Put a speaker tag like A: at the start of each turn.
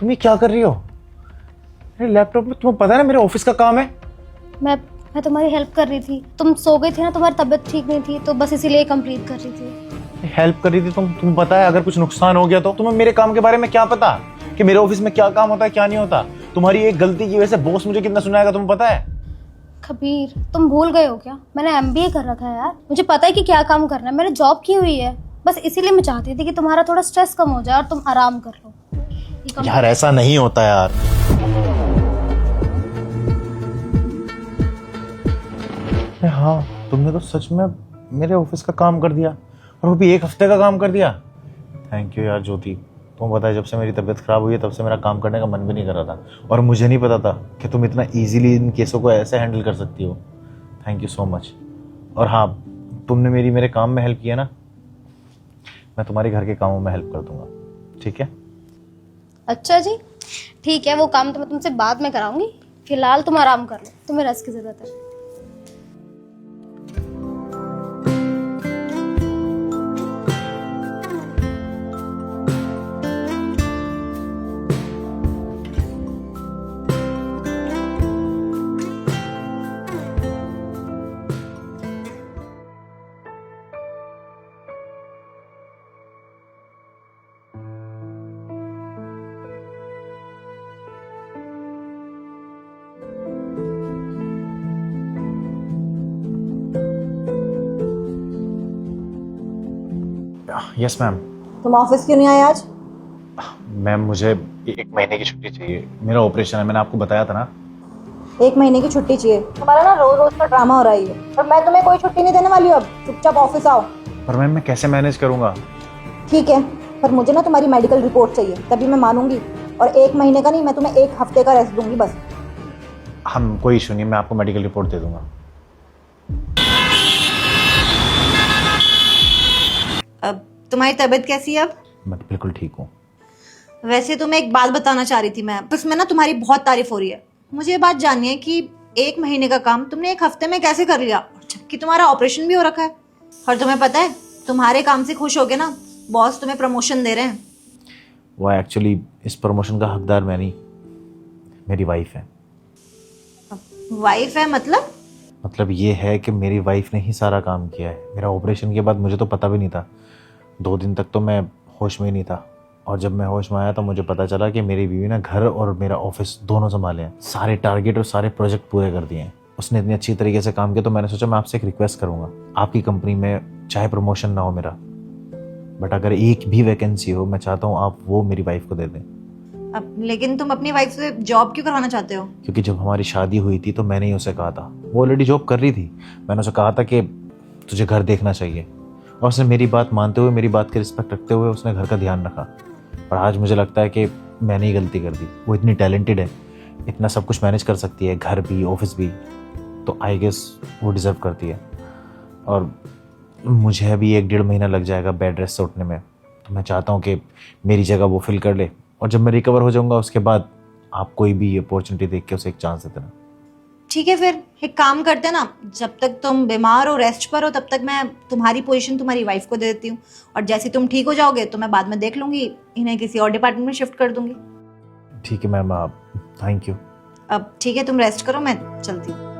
A: तुम ये क्या कर रही हो? मेरे लैपटॉप में तुम्हें पता है ना मेरे ऑफिस का काम है।
B: मैं तुम्हारी हेल्प कर रही थी। तुम सो गई थी ना, तुम्हारी तबीयत ठीक नहीं थी, तो बस इसीलिए कंप्लीट कर रही थी।
A: हेल्प कर रही थी तुम्हें पता है अगर कुछ नुकसान हो गया तो तुम्हें मेरे काम के बारे में क्या पता कि मेरे ऑफिस में क्या काम होता है क्या नहीं होता। तुम्हारी एक गलती की वजह से बॉस मुझे कितना सुनाएगा तुम्हें पता है?
B: कबीर, तुम भूल गए हो क्या? मैंने एमबीए कर रखा है यार, मुझे पता है कि क्या काम करना है। मैंने जॉब की हुई है, बस इसीलिए मैं चाहती थी कि तुम्हारा थोड़ा स्ट्रेस कम हो जाए और तुम आराम कर लो।
A: यार ऐसा नहीं होता यार। हाँ, तुमने तो सच में मेरे ऑफिस का काम कर दिया और वो भी 1 हफ्ते का काम कर दिया। थैंक यू यार ज्योति। तुम पता है जब से मेरी तबीयत खराब हुई है तब से मेरा काम करने का मन भी नहीं कर रहा था और मुझे नहीं पता था कि तुम इतना इजीली इन केसों को ऐसे हैंडल कर सकती हो। Thank you so much. और हाँ, तुमने मेरे काम में हेल्प किया ना, मैं तुम्हारे घर के कामों में हेल्प कर दूंगा, ठीक है?
B: अच्छा जी, ठीक है, वो काम तो मैं तुमसे बाद में कराऊंगी। फिलहाल तुम आराम कर लो, तुम्हें रेस्ट की जरूरत है।
A: Yes ma'am.
C: तुम ऑफिस क्यों नहीं आए आज?
A: मैम मुझे 1 महीने की छुट्टी चाहिए, मेरा ऑपरेशन है, मैंने आपको बताया था ना।
C: 1 महीने की छुट्टी चाहिए? तुम्हारा ना रोज रोज का ड्रामा हो रहा है ये। और मैं तुम्हें कोई छुट्टी नहीं देने वाली हूँ। अब चुपचाप ऑफिस आओ।
A: पर मैम मैं कैसे मैनेज करूंगा?
C: ठीक है, पर मुझे ना तुम्हारी मेडिकल रिपोर्ट चाहिए, तभी मैं मानूंगी। और 1 महीने का नहीं, मैं तुम्हें 1 हफ्ते का रेस्ट दूंगी बस।
A: हम कोई इशू नहीं, मैं आपको मेडिकल रिपोर्ट दे दूंगा।
C: अब तुम्हारी तबीयत कैसी है अब?
A: मैं बिल्कुल ठीक हूँ।
C: वैसे तुम्हें एक बात बताना चाह रही थी मैं, उसमें ना तुम्हारी बहुत तारीफ हो रही है। मुझे ये बात जाननी है कि 1 महीने का काम तुमने 1 हफ्ते में कैसे कर लिया, जबकि तुम्हारा ऑपरेशन भी हो रखा है। और तुम्हें पता है, तुम्हारे काम से खुश हो के ना बॉस तुम्हें प्रमोशन दे रहे हैं।
A: वो एक्चुअली इस प्रमोशन का हकदार मैं नहीं, मेरी वाइफ है।
C: वाइफ है
A: मतलब ये है कि मेरी वाइफ ने ही सारा काम किया है। मेरा ऑपरेशन के बाद मुझे तो पता भी नहीं था। 2 दिन तक तो मैं होश में ही नहीं था और जब मैं होश में आया तो मुझे पता चला कि मेरी बीवी ने घर और मेरा ऑफिस दोनों संभाले हैं, सारे टारगेट और सारे प्रोजेक्ट पूरे कर दिए हैं। उसने इतनी अच्छी तरीके से काम किया तो मैंने सोचा मैं आपसे एक रिक्वेस्ट करूंगा। आपकी कंपनी में चाहे प्रमोशन ना हो मेरा, बट अगर एक भी वैकेंसी हो, मैं चाहता हूँ आप वो मेरी वाइफ को दे दें।
C: अब लेकिन तुम अपनी वाइफ से जॉब क्यों करवाना चाहते हो?
A: क्योंकि जब हमारी शादी हुई थी तो मैंने ही उसे कहा था, वो ऑलरेडी जॉब कर रही थी, मैंने उसे कहा था कि तुझे घर देखना चाहिए और उसने मेरी बात मानते हुए, मेरी बात की रिस्पेक्ट रखते हुए उसने घर का ध्यान रखा। पर आज मुझे लगता है कि मैंने ही गलती कर दी। वो इतनी टैलेंटेड है, इतना सब कुछ मैनेज कर सकती है, घर भी ऑफिस भी, तो आई गेस वो डिज़र्व करती है। और मुझे अभी 1-1.5 महीना लग जाएगा बेड रेस्ट से उठने में, तो मैं चाहता हूँ कि मेरी जगह वो फिल कर ले और जब मैं रिकवर हो जाऊंगा उसके बाद आप कोई भी अपॉर्चुनिटी देख के उसे एक चांस दे देना।
C: ठीक है, फिर एक काम करते हैं ना, जब तक तुम बीमार हो, रेस्ट पर हो, तब तक मैं तुम्हारी पोजीशन तुम्हारी वाइफ को दे देती हूँ और जैसे तुम ठीक हो जाओगे तो मैं बाद में देख लूंगी, इन्हें किसी और डिपार्टमेंट में शिफ्ट कर दूंगी।
A: ठीक है मैम, आप थैंक यू।
C: अब ठीक है, तुम रेस्ट करो, मैं चलती हूँ।